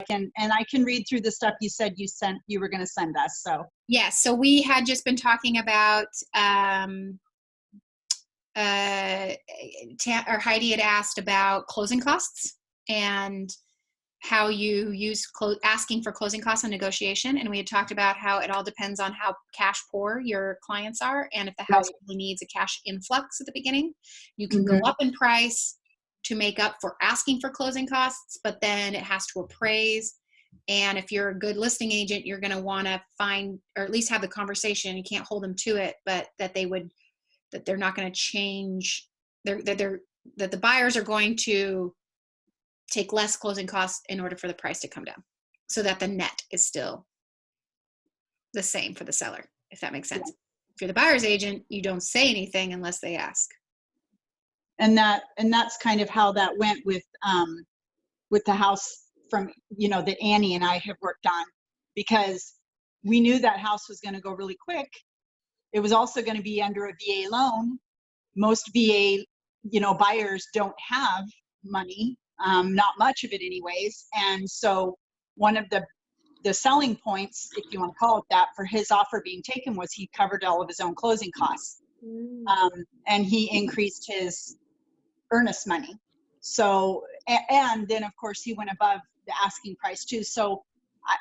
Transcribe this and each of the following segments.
I can read through the stuff you said you were going to send us. So yes, so we had just been talking about or Heidi had asked about closing costs and how you use asking for closing costs on negotiation. And we had talked about how it all depends on how cash poor your clients are. And if the house really needs a cash influx at the beginning, you can go up in price to make up for asking for closing costs, but then it has to appraise. And if you're a good listing agent, you're going to want to find, or at least have the conversation. You can't hold them to it, but that they're not going to change, that the buyers are going to take less closing costs in order for the price to come down, so that the net is still the same for the seller, if that makes sense. If you're the buyer's agent, you don't say anything unless they ask. And that's kind of how that went with the house from, that Annie and I have worked on, because we knew that house was going to go really quick. It was also going to be under a VA loan. Most VA, buyers don't have money, not much of it anyways. And so one of the selling points, if you want to call it that, for his offer being taken was he covered all of his own closing costs. And he increased his earnest money. So, and then of course he went above the asking price too. So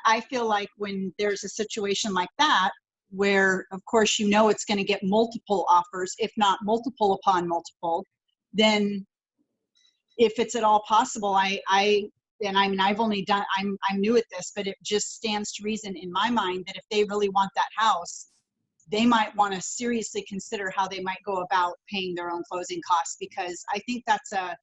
I feel like when there's a situation like that, where of course it's going to get multiple offers, if not multiple upon multiple, then if it's at all possible, I've only done, I'm new at this, but it just stands to reason in my mind that if they really want that house, they might want to seriously consider how they might go about paying their own closing costs, because I think that's a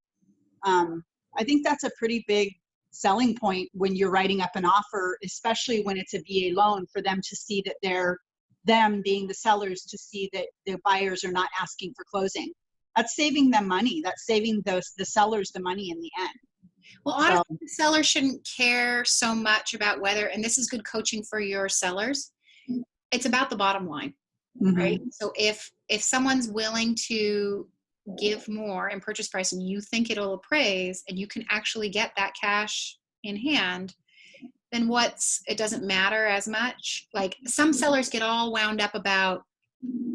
pretty big selling point when you're writing up an offer, especially when it's a VA loan, for them to see that them being the sellers, to see that the buyers are not asking for closing. That's saving them money. That's saving the sellers the money in the end. Well, honestly, the seller shouldn't care so much about whether, and this is good coaching for your sellers, it's about the bottom line, right? So if someone's willing to give more in purchase price and you think it'll appraise and you can actually get that cash in hand, then it doesn't matter as much. Like some sellers get all wound up about,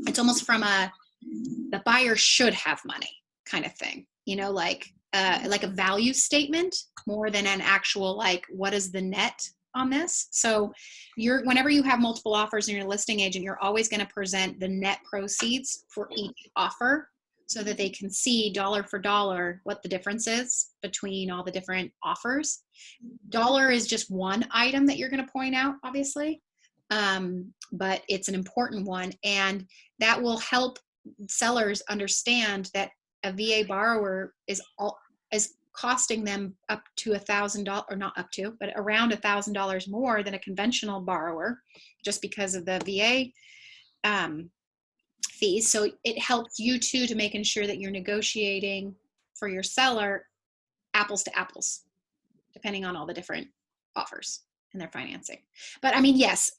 it's almost from the buyer should have money kind of thing, like a value statement more than an actual, like, what is the net on this? So whenever you have multiple offers and you're a listing agent, you're always going to present the net proceeds for each offer so that they can see dollar for dollar what the difference is between all the different offers. Dollar is just one item that you're going to point out, obviously, but it's an important one, and that will help sellers understand that a VA borrower is costing them up to $1,000, or not up to, but around $1,000 more than a conventional borrower, just because of the VA fees. So it helps you too to making sure that you're negotiating for your seller apples to apples, depending on all the different offers and their financing. But I mean, yes,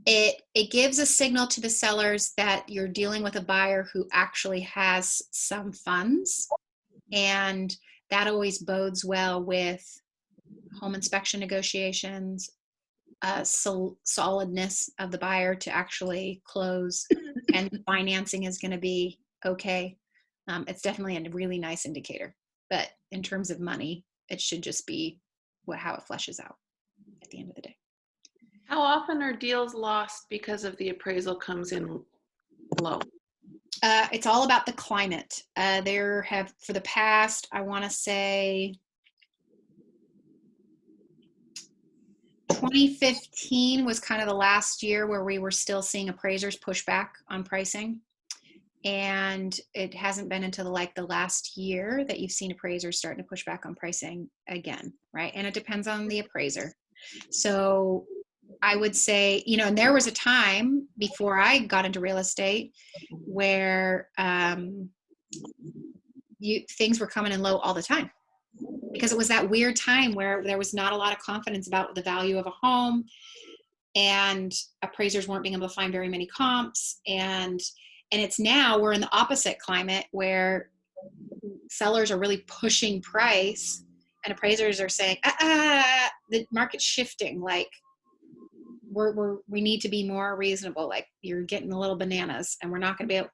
it gives a signal to the sellers that you're dealing with a buyer who actually has some funds, and that always bodes well with home inspection negotiations, solidness of the buyer to actually close, and financing is going to be okay. It's definitely a really nice indicator, but in terms of money, it should just be how it fleshes out at the end of the day. How often are deals lost because of the appraisal comes in low? It's all about the climate. There have, for the past, I want to say 2015 was kind of the last year where we were still seeing appraisers push back on pricing. And it hasn't been until the last year that you've seen appraisers starting to push back on pricing again, right? And it depends on the appraiser. So I would say, and there was a time before I got into real estate where things were coming in low all the time, because it was that weird time where there was not a lot of confidence about the value of a home, and appraisers weren't being able to find very many comps. And it's now we're in the opposite climate where sellers are really pushing price and appraisers are saying, the market's shifting. Like we need to be more reasonable. Like you're getting a little bananas, and we're not going to be able,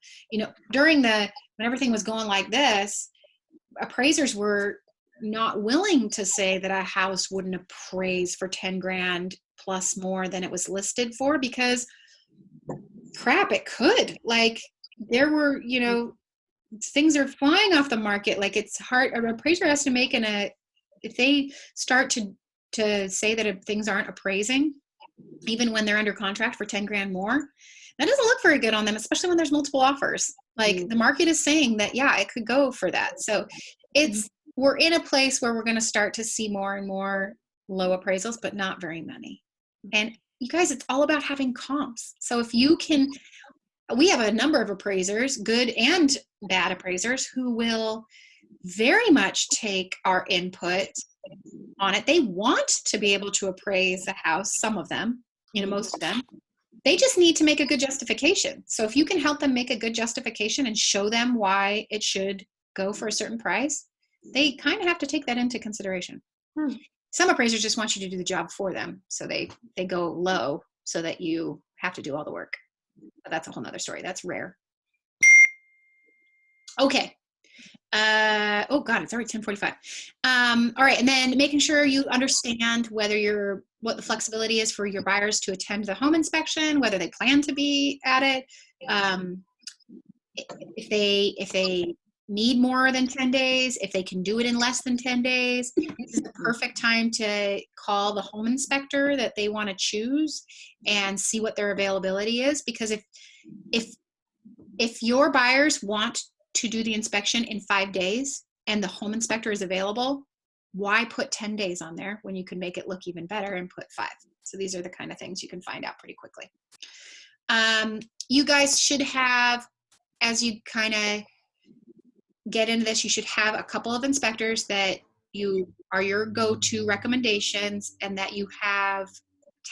when everything was going like this, appraisers were not willing to say that a house wouldn't appraise for 10 grand plus more than it was listed for, because crap, it could. Like there were, things are flying off the market. Like it's hard. An appraiser has to make if they start to say that things aren't appraising, even when they're under contract for 10 grand more, that doesn't look very good on them, especially when there's multiple offers. Like the market is saying that, yeah, it could go for that. So we're in a place where we're going to start to see more and more low appraisals, but not very many. And you guys, it's all about having comps. So if you can, we have a number of appraisers, good and bad appraisers, who will very much take our input on it. They want to be able to appraise the house, some of them, most of them. They just need to make a good justification. So if you can help them make a good justification and show them why it should go for a certain price, they kind of have to take that into consideration. Some appraisers just want you to do the job for them. So they go low so that you have to do all the work. But that's a whole nother story. That's rare. Okay. Oh God, it's already 10:45. All right. And then making sure you understand what the flexibility is for your buyers to attend the home inspection, whether they plan to be at it. If they need more than 10 days, if they can do it in less than 10 days, this is the perfect time to call the home inspector that they want to choose and see what their availability is. Because if your buyers want to do the inspection in 5 days and the home inspector is available, why put 10 days on there when you can make it look even better and put 5? So these are the kind of things you can find out pretty quickly. You guys should have, as you kind of get into this, you should have a couple of inspectors that you are your go-to recommendations and that you have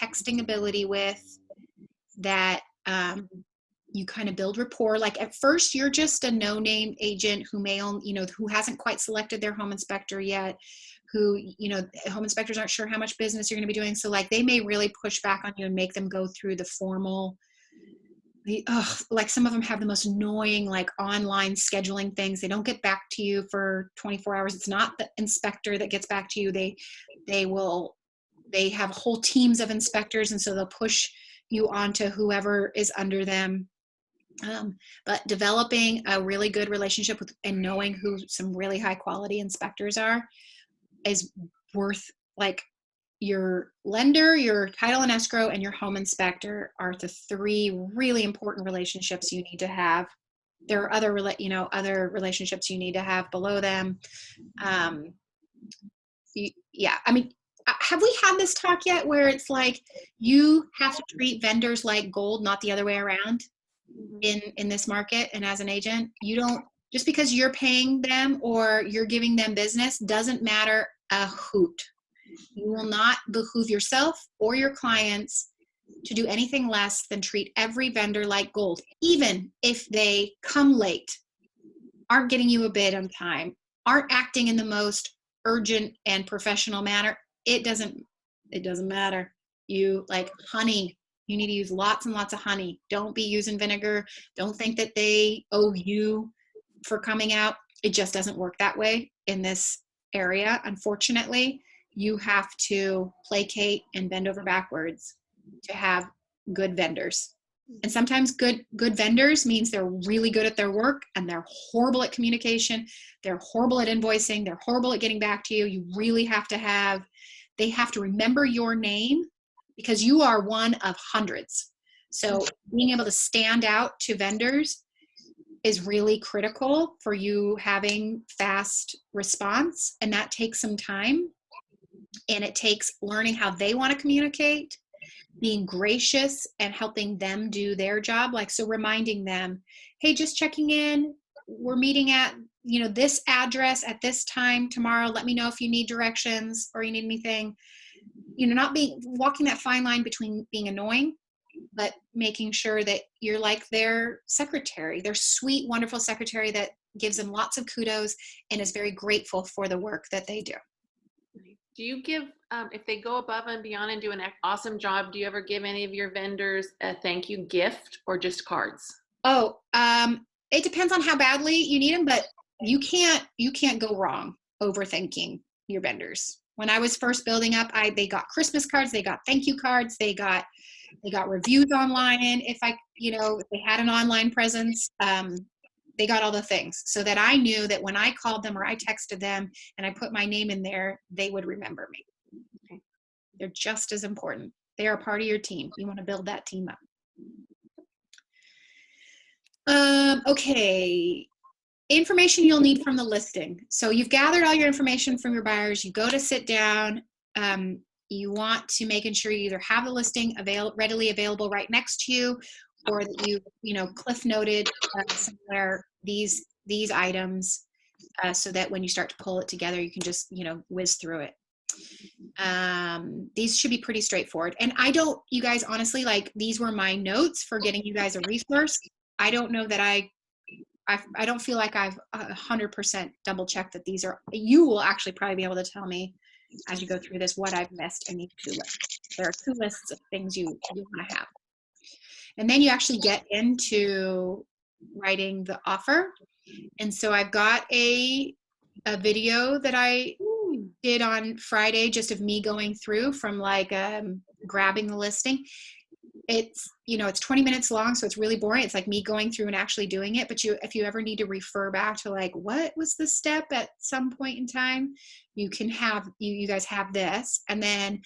texting ability with, that you kind of build rapport. Like at first you're just a no-name agent who may own, who hasn't quite selected their home inspector yet, who, home inspectors aren't sure how much business you're going to be doing. So like they may really push back on you and make them go through the formal, like some of them have the most annoying, like online scheduling things. They don't get back to you for 24 hours. It's not the inspector that gets back to you. They have whole teams of inspectors. And so they'll push you onto whoever is under them. But developing a really good relationship with and knowing who some really high quality inspectors are is worth, like, your lender, your title and escrow, and your home inspector are the 3 really important relationships you need to have. There are other relationships you need to have below them. I mean, have we had this talk yet where it's like you have to treat vendors like gold, not the other way around in this market? And as an agent, you don't, just because you're paying them or you're giving them business doesn't matter a hoot. You will not behoove yourself or your clients to do anything less than treat every vendor like gold, even if they come late, aren't getting you a bid on time, aren't acting in the most urgent and professional manner. It doesn't matter. You, like honey, you need to use lots and lots of honey. Don't be using vinegar. Don't think that they owe you for coming out. It just doesn't work that way in this area, unfortunately. You have to placate and bend over backwards to have good vendors. And sometimes good vendors means they're really good at their work and they're horrible at communication. They're horrible at invoicing. They're horrible at getting back to you. You really have to they have to remember your name because you are one of hundreds. So being able to stand out to vendors is really critical for you having fast response. And that takes some time. And it takes learning how they want to communicate, being gracious and helping them do their job. Like, so reminding them, hey, just checking in. We're meeting at, this address at this time tomorrow. Let me know if you need directions or you need anything. Not walking that fine line between being annoying, but making sure that you're like their secretary, their sweet, wonderful secretary that gives them lots of kudos and is very grateful for the work that they do. Do you give, if they go above and beyond and do an awesome job, do you ever give any of your vendors a thank you gift or just cards? Oh, it depends on how badly you need them, but you can't go wrong overthinking your vendors. When I was first building up, they got Christmas cards, they got thank you cards, they got reviews online. If they had an online presence, they got all the things, so that I knew that when I called them or I texted them and I put my name in there, they would remember me. Okay. They're just as important. They are a part of your team. You want to build that team up. Okay. Information you'll need from the listing. So you've gathered all your information from your buyers. You go to sit down. You want to make sure you either have the listing readily available right next to you, or that cliff noted somewhere these items, so that when you start to pull it together, you can just whiz through it. These should be pretty straightforward. And you guys, honestly, these were my notes for getting you guys a resource. I don't know that I don't feel like I've 100% double checked that these are. You will actually probably be able to tell me as you go through this what I've missed in these 2 lists. There are 2 lists of things you want to have. And then you actually get into writing the offer. And so I've got a video that I did on Friday, just of me going through from grabbing the listing. It's 20 minutes long, so it's really boring. It's like me going through and actually doing it. But if you ever need to refer back to what was the step at some point in time, you can have you guys have this. And then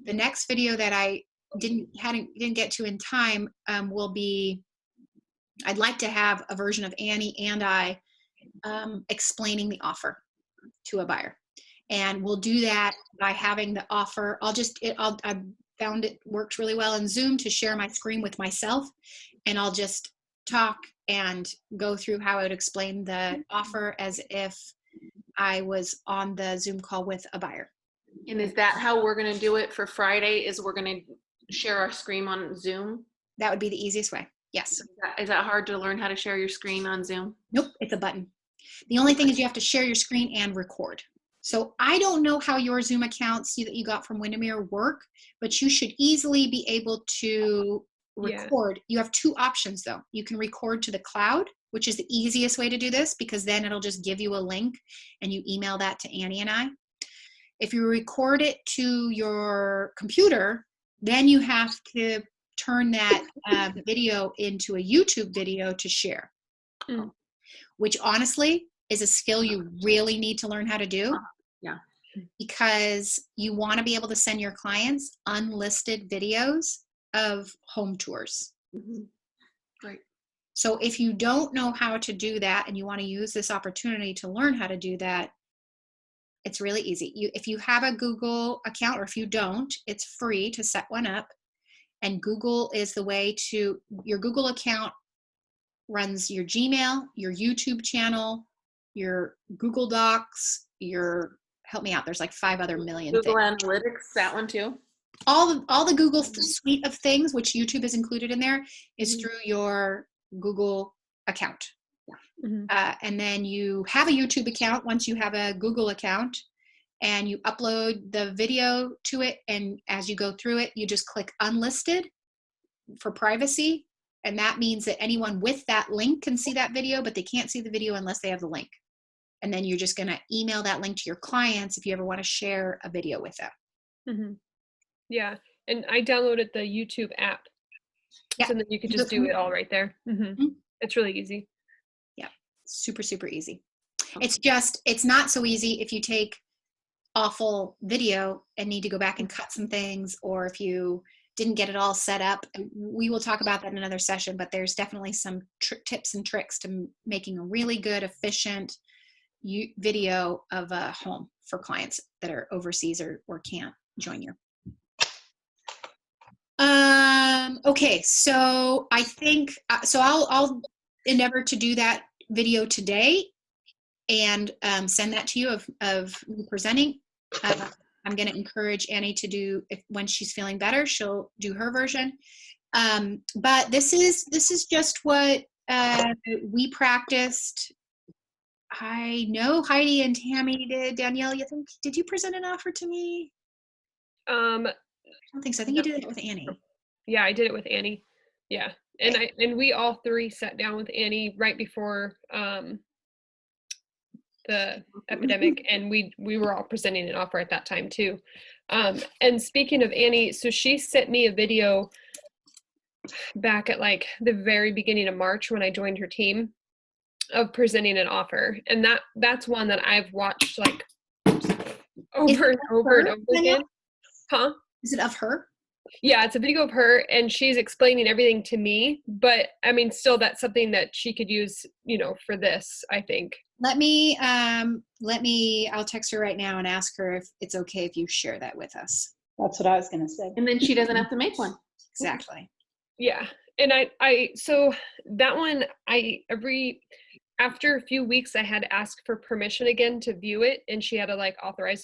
the next video that I didn't get to in time will be, I'd like to have a version of Annie and I explaining the offer to a buyer. And we'll do that by having the offer. I found it works really well in Zoom to share my screen with myself, and I'll just talk and go through how I would explain the offer as if I was on the Zoom call with a buyer. And is that how we're going to do it for Friday? Is we're going to share our screen on Zoom? That would be the easiest way. Yes. Is that hard to learn how to share your screen on Zoom? Nope, it's a button. The only thing is you have to share your screen and record. So I don't know how your Zoom accounts that you got from Windermere work, but you should easily be able to record. Yeah. You have 2 options though. You can record to the cloud, which is the easiest way to do this, because then it'll just give you a link and you email that to Annie and I. If you record it to your computer, then you have to turn that video into a YouTube video to share, which honestly is a skill you really need to learn how to do. Yeah. Because you want to be able to send your clients unlisted videos of home tours. Mm-hmm. Right. So if you don't know how to do that and you want to use this opportunity to learn how to do that, it's really easy. If you have a Google account, or if you don't, it's free to set one up. And Google is the way to, your Google account runs your Gmail, your YouTube channel, your Google Docs, help me out, there's 5 other million Google things. Analytics, that one too? All the Google suite of things, which YouTube is included in there, is through your Google account. Mm-hmm. And then you have a YouTube account once you have a Google account, and you upload the video to it. And as you go through it, you just click unlisted for privacy. And that means that anyone with that link can see that video, but they can't see the video unless they have the link. And then you're just going to email that link to your clients if you ever want to share a video with them. Mm-hmm. Yeah. And I downloaded the YouTube app. Yeah. So that you can just do it all right there. Mm-hmm. Mm-hmm. It's really easy. Yeah. Super, super easy. It's not so easy if you take awful video and need to go back and cut some things, or if you didn't get it all set up. We will talk about that in another session, but there's definitely some tips and tricks to making a really good, efficient video of a home for clients that are overseas or can't join you. Okay, so I think, I'll endeavor to do that video today and send that to you of me presenting. I'm going to encourage Annie to do, when she's feeling better, she'll do her version. But this is just what we practiced I know Heidi and Tammy did. Danielle, did you present an offer to me? Um, I don't think so. I think you did it with Annie. yeah, I did it with Annie. Yeah. And we all three sat down with Annie right before the epidemic, and we were all presenting an offer at that time too. And speaking of Annie, so she sent me a video back at like the very beginning of March when I joined her team of presenting an offer, and that's one that I've watched like over and over and over again. Huh? Is it of her? Yeah, it's a video of her, and she's explaining everything to me, but I mean, still, that's something that she could use, for this, I think. Let me, I'll text her right now and ask her if it's okay if you share that with us. That's what I was going to say. And then she doesn't have to make one. Exactly. Yeah. And so that one, after a few weeks, I had to ask for permission again to view it, and she had to like authorize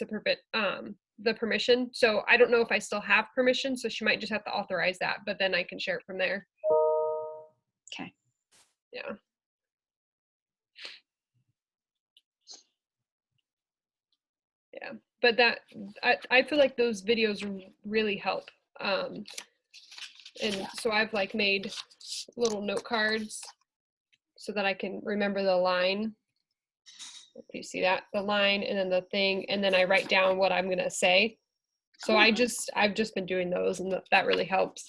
the permission. So I don't know if I still have permission, so she might just have to authorize that, but then I can share it from there. Okay. Yeah. Yeah. But I feel like those videos really help. And so I've like made little note cards so that I can remember the line. If you see that, the line and then the thing, and then I write down what I'm going to say. So I've just been doing those, and that really helps.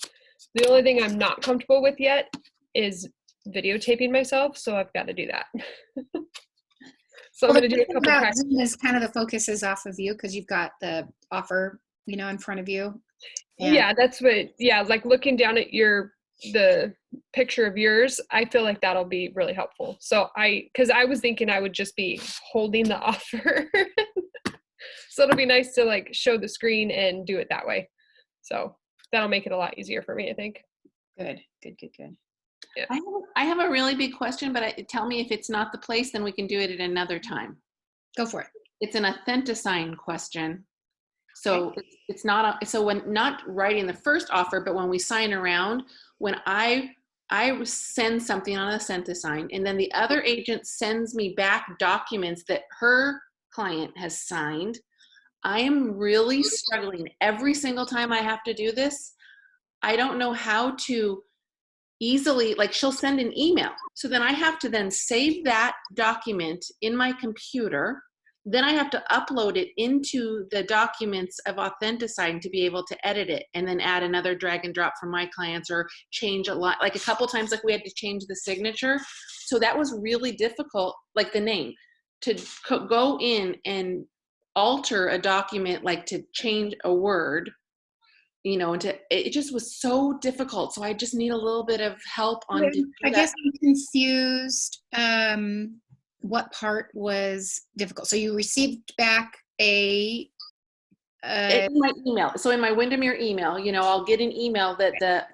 The only thing I'm not comfortable with yet is videotaping myself, so I've got to do that. So I'm going to do a couple practice. Is kind of the focus is off of you because you've got the offer, in front of you. Yeah, that's what. Yeah, like looking down at the picture of yours, I feel like that'll be really helpful. So because I was thinking I would just be holding the offer. So it'll be nice to like show the screen and do it that way. So that'll make it a lot easier for me, I think. Good. Yeah. I have a really big question, but tell me if it's not the place, then we can do it at another time. Go for it. It's an Authentisign question. So it's not, so when not writing the first offer, but when we sign around, when I send something on Authentisign, and then the other agent sends me back documents that her client has signed, I am really struggling every single time I have to do this. I don't know how to easily, like she'll send an email. So then I have to then save that document in my computer. Then I have to upload it into the documents of Authentisign to be able to edit it, and then add another drag and drop from my clients, or change a lot, like a couple times, like we had to change the signature. So that was really difficult, like the name, to go in and alter a document, like to change a word, and it just was so difficult. So I just need a little bit of help on. I guess I'm confused. What part was difficult? So you received back in my email. So in my Windermere email, I'll get an email that the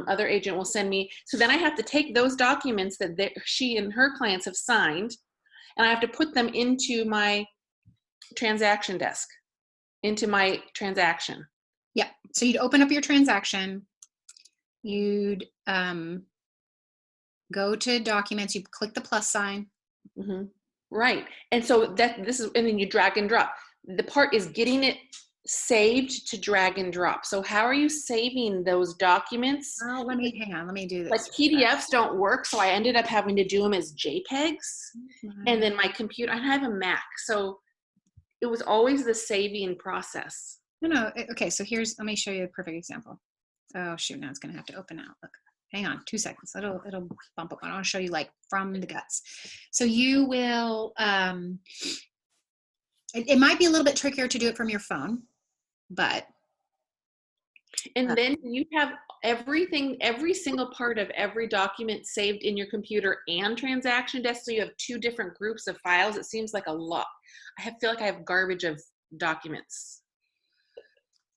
other agent will send me. So then I have to take those documents that she and her clients have signed, and I have to put them into my transaction desk, into my transaction. Yeah. So you'd open up your transaction. You'd go to documents. You click the plus sign. Mm-hmm. Right. And so and then you drag and drop. The part is getting it saved to drag and drop. So how are you saving those documents? Oh, hang on. Let me do this. Like PDFs don't work. So I ended up having to do them as JPEGs. And then my computer, I have a Mac. So it was always the saving process. No. Okay. So let me show you a perfect example. Oh shoot. Now it's going to have to open Outlook. Hang on 2 seconds. It'll bump up. I want to show you like from the guts. So you will, it might be a little bit trickier to do it from your phone, but. And then you have everything, every single part of every document saved in your computer and transaction desk. So you have 2 different groups of files. It seems like a lot. Feel like I have garbage of documents.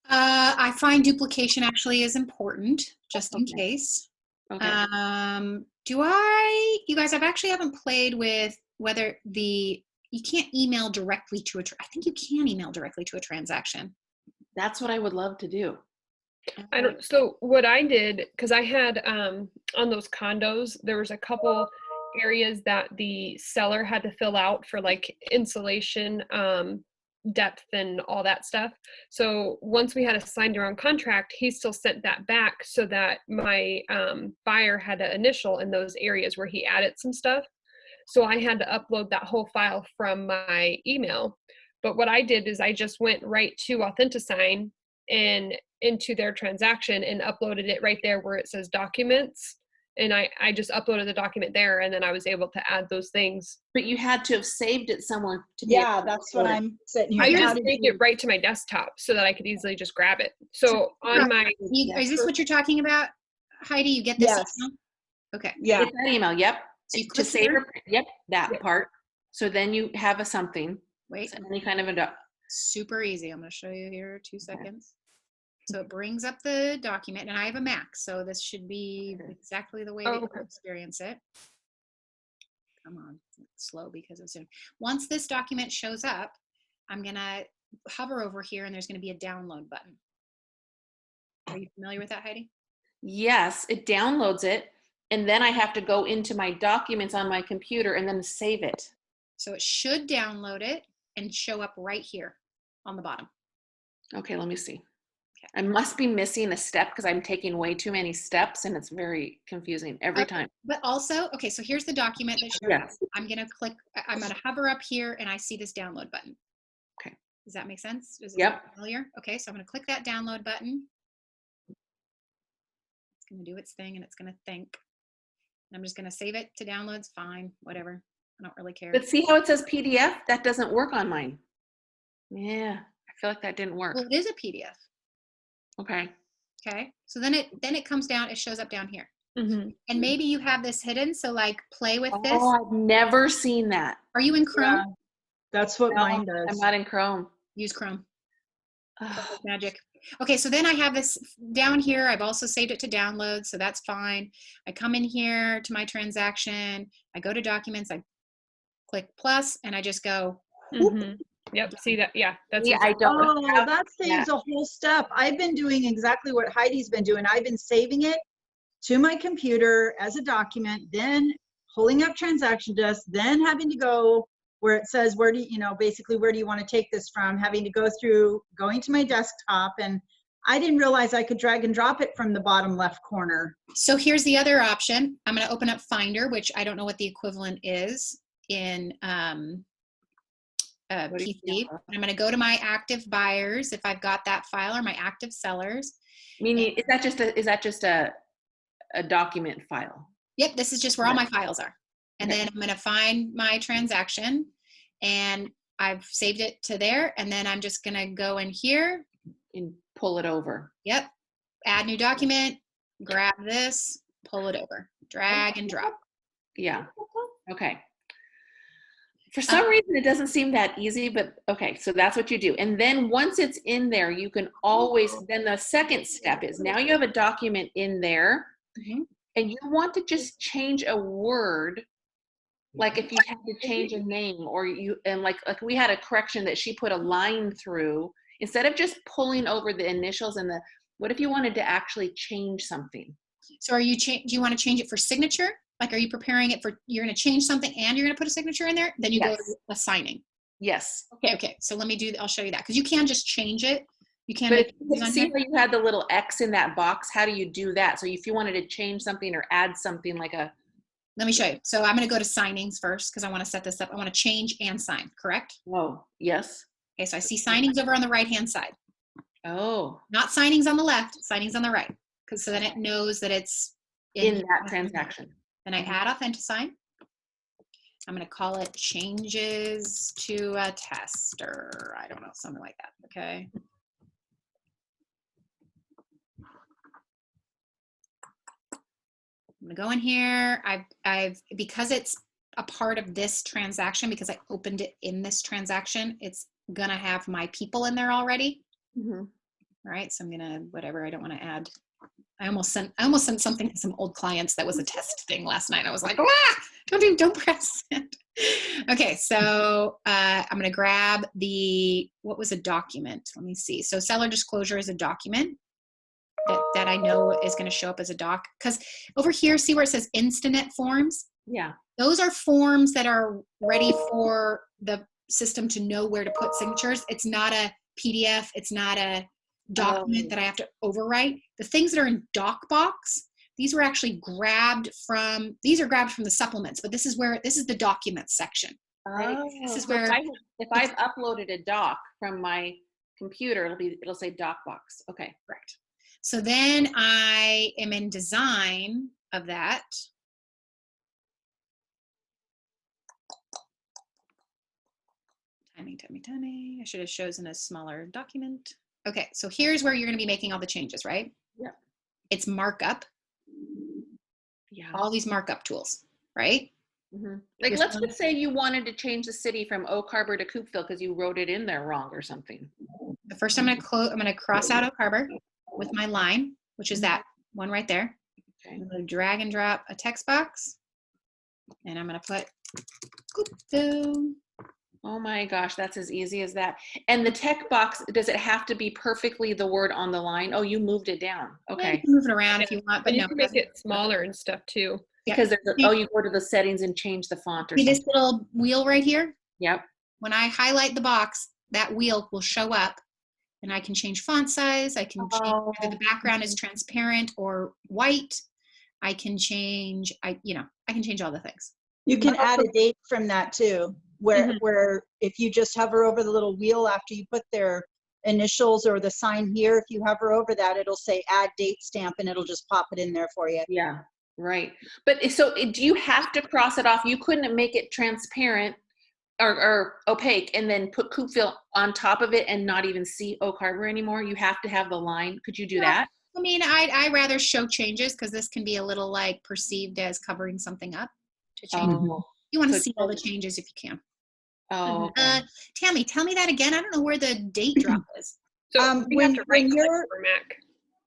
I find duplication actually is important, just in case. Okay. You guys, I've actually haven't played with whether you can't email directly to I think you can email directly to a transaction. That's what I would love to do. So what I did, because I had on those condos, there was a couple areas that the seller had to fill out for like insulation, depth and all that stuff. So once we had a signed around contract, he still sent that back so that my buyer had to initial in those areas where he added some stuff. So I had to upload that whole file from my email. But what I did is I just went right to AuthentiSign and into their transaction and uploaded it right there where it says documents. And I just uploaded the document there, and then I was able to add those things. But you had to have saved it somewhere to be Yeah, able to that's what upload it. I'm sitting here. I How just did saved you- it right to my desktop so that I could easily just grab it. So on my, Is this what you're talking about, Heidi? You get this Yes. email? Okay. Yeah. It's that email, yep. So you To click save here. or, yep, that Yep. part. So then you have a something, Wait, any kind of a, super easy. I'm going to show you here 2 seconds. So it brings up the document, and I have a Mac, so this should be exactly the way that okay. you experience it. Come on, it's slow because it's soon. Once this document shows up, I'm going to hover over here, and there's going to be a download button. Are you familiar with that, Heidi? yes, it downloads it. And then I have to go into my documents on my computer and then save it. So it should download it and show up right here on the bottom. Okay, let me see. I must be missing a step because I'm taking way too many steps and it's very confusing every Okay. time. But also, okay, so here's the document that shows up. Yes. I'm going to click, I'm going to hover up here, and I see this download button. Okay. Does that make sense? Does it Yep. sound familiar? Okay, so I'm going to click that download button. It's going to do its thing, and it's going to think. And I'm just going to save it to downloads. Fine, whatever. I don't really care. But see how it says PDF? That doesn't work on mine. Yeah, I feel like that didn't work. Well, it is a PDF. Okay. Okay, so then it comes down. It shows up down here, Mhm. and maybe you have this hidden. So like, play with this. Oh, I've never seen that. Are you in Chrome? Yeah, that's what No, mine I'm does. not in Chrome. Use Chrome. Ugh. Magic. Okay, so then I have this down here. I've also saved it to download, so that's fine. I come in here to my transaction. I go to documents. I click plus, and I just go. Mhm. Yep. See that? Yeah. That's Yeah, I don't Oh, have that saves a whole step. I've been doing exactly what Heidi's been doing. I've been saving it to my computer as a document, then pulling up transaction desk, then having to go where it says, where do you know, basically, where do you want to take this from? Having to go through, going to my desktop. And I didn't realize I could drag and drop it from the bottom left corner. So here's the other option. I'm going to open up Finder, which I don't know what the equivalent is in What do you PC. feel? I'm going to go to my active buyers if I've got that file, or my active sellers. Meaning, is that just a document file? Yep, this is just where all Okay. my files are. And Okay. then I'm going to find my transaction, and I've saved it to there. And then I'm just going to go in here. And pull it over. Yep. Add new document, grab this, pull it over, drag and drop. Yeah. Okay. For some reason, it doesn't seem that easy, but okay, so that's what you do. And then once it's in there, you can always, then the second step is now you have a document in there Mhm. and you want to just change a word. Like if you had to change a name or and like we had a correction that she put a line through, instead of just pulling over the initials and what if you wanted to actually change something? So do you want to change it for signature? Like, are you preparing it for, you're going to change something and you're going to put a signature in there? Then you go Yes. to assigning. Yes. Okay. So let me I'll show you that. Because you can just change it. You can But make if you changes on see here. how you had the little X in that box, how do you do that? So if you wanted to change something or add something like a, Let me show you. So I'm going to go to signings first because I want to set this up. I want to change and sign, correct? oh, yes. Okay, so I see signings over on the right-hand side. Oh, Not signings on the left, signings on the right. Because so then it knows that it's in that transaction. Then I add AuthentiSign. I'm going to call it changes to a tester. I don't know, something like that. Okay. I'm going to go in here. I've because it's a part of this transaction, because I opened it in this transaction, it's going to have my people in there already. Mhm. All right. So I'm going to, whatever, I don't want to add. I almost sent something to some old clients that was a test thing last night. I was like, don't press it. Okay, so I'm gonna grab what was a document? Let me see. So seller disclosure is a document. that I know is going to show up as a doc. Because over here, see where it says Instanet forms? Yeah. Those are forms that are ready for the system to know where to put signatures. It's not a PDF. It's not a document that I have to overwrite. The things that are in DocBox, these were actually grabbed from the supplements, but this is the documents section. Right? Oh, This is so where if I've uploaded a doc from my computer, it'll say DocBox. Okay. correct. So then I am in design of that. Timing. I should have chosen a smaller document. Okay, so here's where you're going to be making all the changes, right? Yep. It's markup, Yeah. all these markup tools, right? Like, This let's one? just say you wanted to change the city from Oak Harbor to Coopville because you wrote it in there wrong or something. The first I'm going to cross out Oak Harbor with my line, which is that one right there. Okay. I'm going to drag and drop a text box, and I'm going to put Coopville. Oh my gosh, that's as easy as that. And the tech box, does it have to be perfectly the word on the line? Oh, you moved it down. Yeah, Okay. you can move it around if you want, but And no. you can make it smaller and stuff too. Because you go to the settings and change the font or See something. this little wheel right here? Yep. When I highlight the box, that wheel will show up, and I can change font size. I can change whether the background is transparent or white. I can change, I can change all the things. You can add a date from that too, where if you just hover over the little wheel after you put their initials or the sign here, if you hover over that, it'll say add date stamp and it'll just pop it in there for you. Yeah, right. But so do you have to cross it off? You couldn't make it transparent or opaque and then put Coopville on top of it and not even see Oak Harbor anymore? You have to have the line. Could you do that? I mean, I rather show changes because this can be a little like perceived as covering something up. To change. Oh, You want to so see all the changes if you can. oh, okay. Tammy, tell me that again. I don't know where the date drop is. So we have to right click you're- for Mac.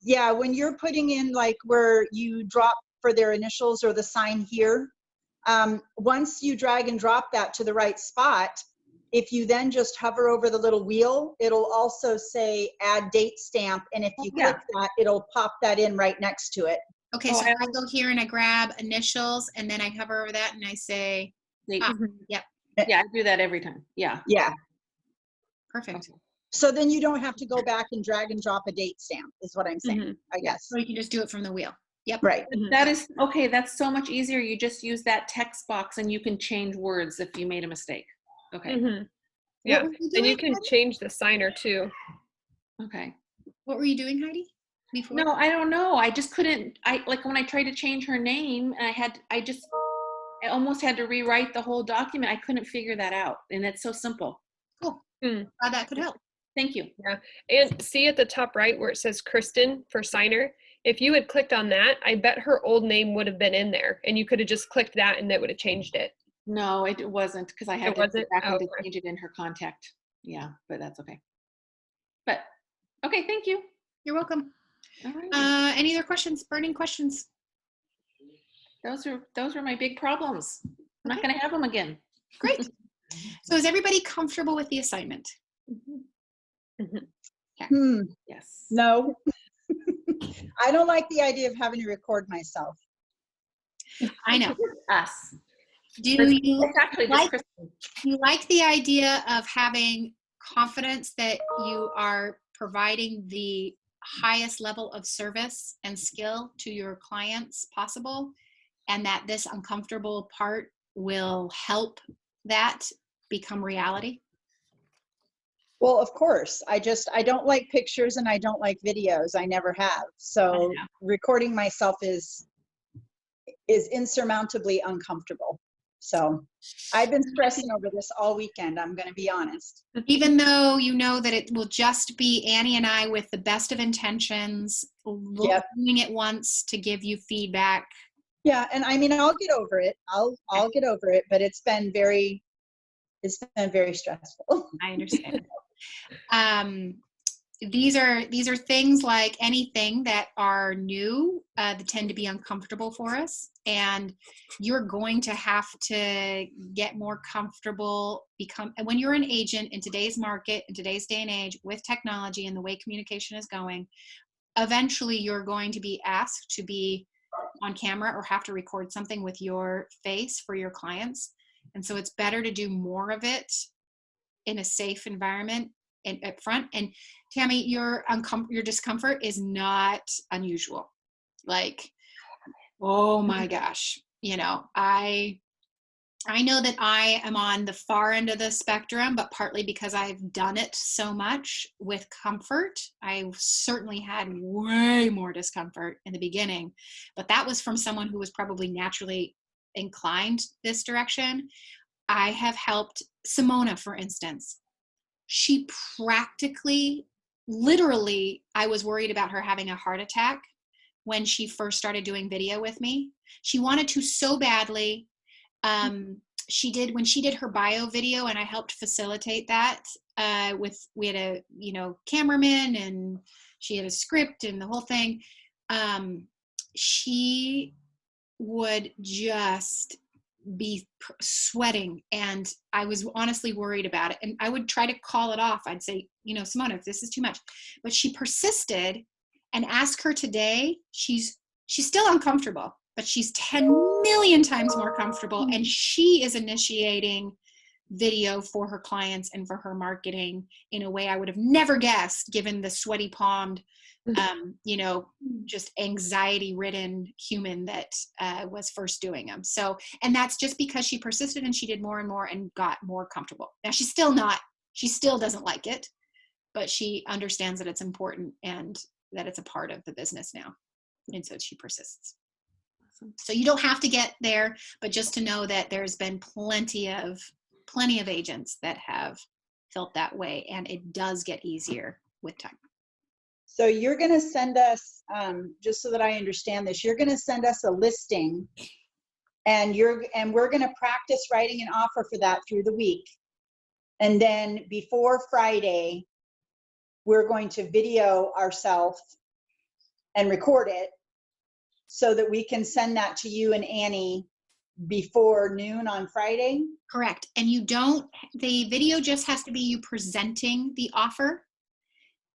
Yeah, when you're putting in like where you drop for their initials or the sign here, once you drag and drop that to the right spot, if you then just hover over the little wheel, it'll also say add date stamp. And if you click that, it'll pop that in right next to it. Okay, so I go here and I grab initials and then I hover over that and I say, Date. yep, Yeah, I do that every time. Yeah. Yeah. perfect. Okay. So then you don't have to go back and drag and drop a date stamp is what I'm saying, I guess. So you can just do it from the wheel. Yep. Right. That is, okay, that's so much easier. You just use that text box and you can change words if you made a mistake. Okay. Yeah, What were you and you doing, can change the signer too. Okay. What were you doing, Heidi? Before? No, I don't know. I just couldn't, like when I tried to change her name, and I almost had to rewrite the whole document. I couldn't figure that out. And it's so simple. Cool. Hmm. Glad that could help. Thank you. And see at the top right where it says Kristen for signer, if you had clicked on that, I bet her old name would have been in there and you could have just clicked that and that would have changed it. No, it wasn't because I had It to go wasn't? back Oh, and okay. change it in her contact. Yeah, but that's okay. But okay, thank you. You're welcome. All right. Any other questions? Burning questions? Those were my big problems. I'm not going to have them again. Great. So is everybody comfortable with the assignment? Yes. No. I don't like the idea of having to record myself. I know. Us. Do you It's actually just like, Kristen. you like the idea of having confidence that you are providing the highest level of service and skill to your clients possible, and that this uncomfortable part will help that become reality? Well, of course. I don't like pictures and I don't like videos. I never have. So recording myself is insurmountably uncomfortable. So I've been stressing over this all weekend. I'm going to be honest. Even though you know that it will just be Annie and I with the best of intentions, doing it once to give you feedback. Yeah. And I mean, I'll get over it. I'll get over it, but it's been very stressful. I understand. These are things like anything that are new that tend to be uncomfortable for us, and you're going to have to get more comfortable. And when you're an agent in today's market, in today's day and age, with technology and the way communication is going, eventually you're going to be asked to be on camera or have to record something with your face for your clients. And so it's better to do more of it in a safe environment and up front. And Tammy, your discomfort is not unusual. Like, oh my gosh, you know, I know that I am on the far end of the spectrum, but partly because I've done it so much with comfort. I certainly had way more discomfort in the beginning, but that was from someone who was probably naturally inclined this direction. I have helped Simona, for instance. She practically, literally, I was worried about her having a heart attack when she first started doing video with me. She wanted to so badly. When she did her bio video, and I helped facilitate that, we had a, cameraman, and she had a script and the whole thing. She would just be sweating, and I was honestly worried about it. And I would try to call it off. I'd say, Simona, if this is too much, but she persisted. And ask her today, she's still uncomfortable, but she's 10 million times more comfortable. And she is initiating video for her clients and for her marketing in a way I would have never guessed, given the sweaty palmed, just anxiety ridden human that was first doing them. So, and that's just because she persisted and she did more and more and got more comfortable. Now she still doesn't like it, but she understands that it's important and that it's a part of the business now. And so she persists. Awesome. So you don't have to get there, but just to know that there's been plenty of agents that have felt that way, and it does get easier with time. So you're going to send us, just so that I understand this, you're going to send us a listing, and we're going to practice writing an offer for that through the week. And then before Friday, we're going to video ourselves and record it so that we can send that to you and Annie before noon on Friday. Correct. And the video just has to be you presenting the offer.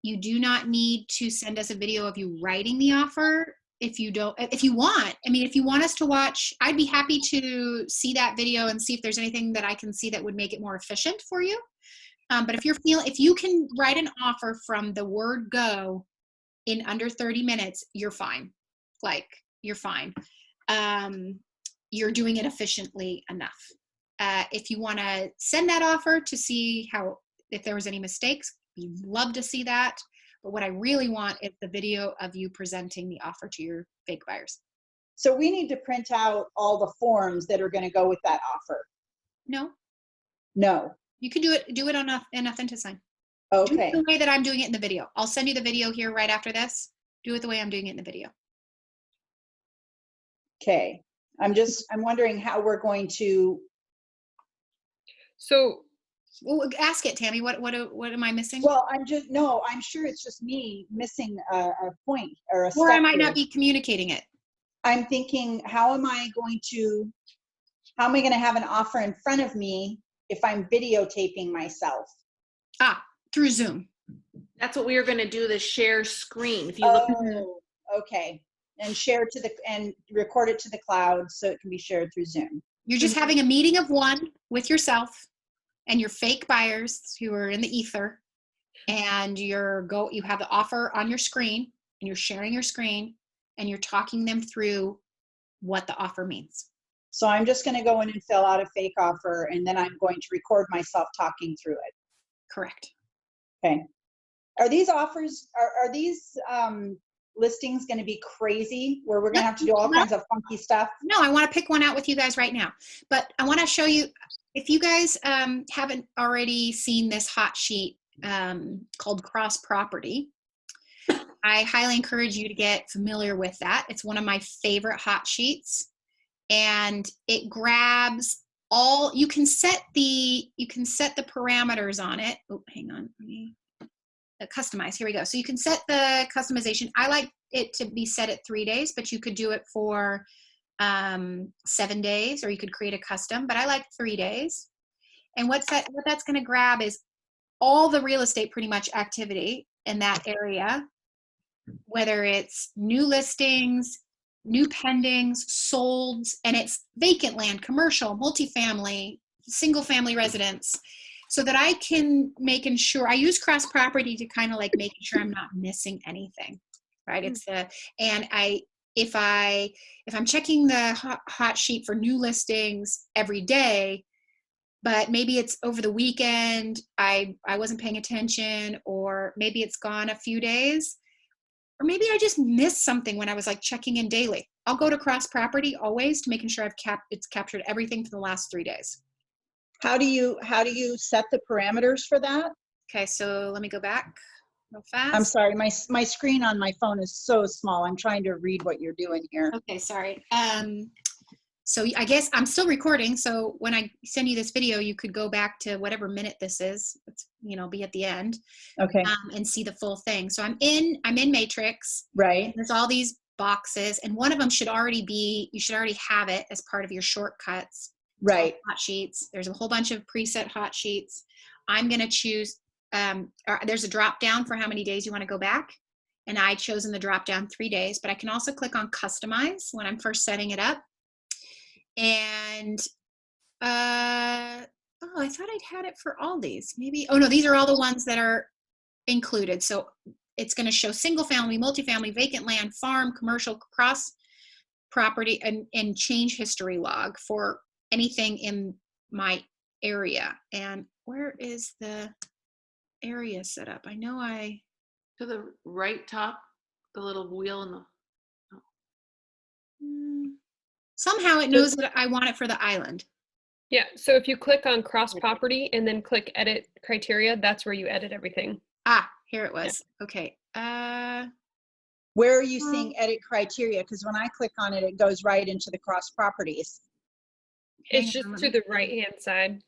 You do not need to send us a video of you writing the offer. If you want us to watch, I'd be happy to see that video and see if there's anything that I can see that would make it more efficient for you. But if you can write an offer from the word go in under 30 minutes, you're fine. Like, you're fine. You're doing it efficiently enough. If you want to send that offer to see if there was any mistakes, we'd love to see that. But what I really want is the video of you presenting the offer to your fake buyers. So we need to print out all the forms that are going to go with that offer. No. You can do it on in Authentisign. Okay. Do it the way that I'm doing it in the video. I'll send you the video here right after this. Do it the way I'm doing it in the video. Okay. I'm wondering how we're going to. So. Well, ask it, Tammy. What am I missing? Well, I'm sure it's just me missing a point or a step. Or I might not be communicating it. I'm thinking, how am I going to have an offer in front of me if I'm videotaping myself? Through Zoom. That's what we are going to do, the share screen. If you look. Okay. And and record it to the cloud so it can be shared through Zoom. You're just having a meeting of one with yourself and your fake buyers who are in the ether, and you have the offer on your screen, and you're sharing your screen, and you're talking them through what the offer means. So I'm just going to go in and fill out a fake offer, and then I'm going to record myself talking through it. Correct. Okay. Are these offers, are these listings going to be crazy where we're going to have to do all kinds of funky stuff? No, I want to pick one out with you guys right now. But I want to show you, if you guys haven't already seen this hot sheet called Cross Property, I highly encourage you to get familiar with that. It's one of my favorite hot sheets, and it grabs all, you can set the parameters on it. Oh, hang on. Customize. Here we go. So you can set the customization. I like it to be set at 3 days, but you could do it for 7 days, or you could create a custom, but I like 3 days. And what that's going to grab is all the real estate pretty much activity in that area. whether it's new listings, new pendings, solds, and it's vacant land, commercial, multifamily, single family residence, so that I can making sure I use cross property to kind of like making sure I'm not missing anything, right? It's the, and if I'm checking the hot sheet for new listings every day, but maybe it's over the weekend, I wasn't paying attention, or maybe it's gone a few days, or maybe I just missed something when I was like checking in daily. I'll go to cross property always to making sure it's captured everything for the last 3 days. How do you set the parameters for that? Okay, so let me go back real fast. I'm sorry, my screen on my phone is so small. I'm trying to read what you're doing here. Okay, sorry. So I guess I'm still recording. So when I send you this video, you could go back to whatever minute this is. It's, be at the end. Okay. And see the full thing. So I'm in Matrix. Right. There's all these boxes, and one of them should already be, you should already have it as part of your shortcuts. Right. Hot sheets. There's a whole bunch of preset hot sheets. I'm going to choose, there's a drop down for how many days you want to go back. And I chosen the drop down 3 days, but I can also click on customize when I'm first setting it up. And, oh, I thought I'd had it for all these. Maybe, oh no, these are all the ones that are included. So it's going to show single family, multifamily, vacant land, farm, commercial, cross property, and change history log for anything in my area. And where is the area set up? I know To the right top, the little wheel in the. somehow it knows that I want it for the island. Yeah, so if you click on cross property and then click edit criteria, that's where you edit everything. Ah, here it was. Yeah. Okay. Where are you seeing edit criteria? Because when I click on it, it goes right into the cross properties. It's just to the right-hand side.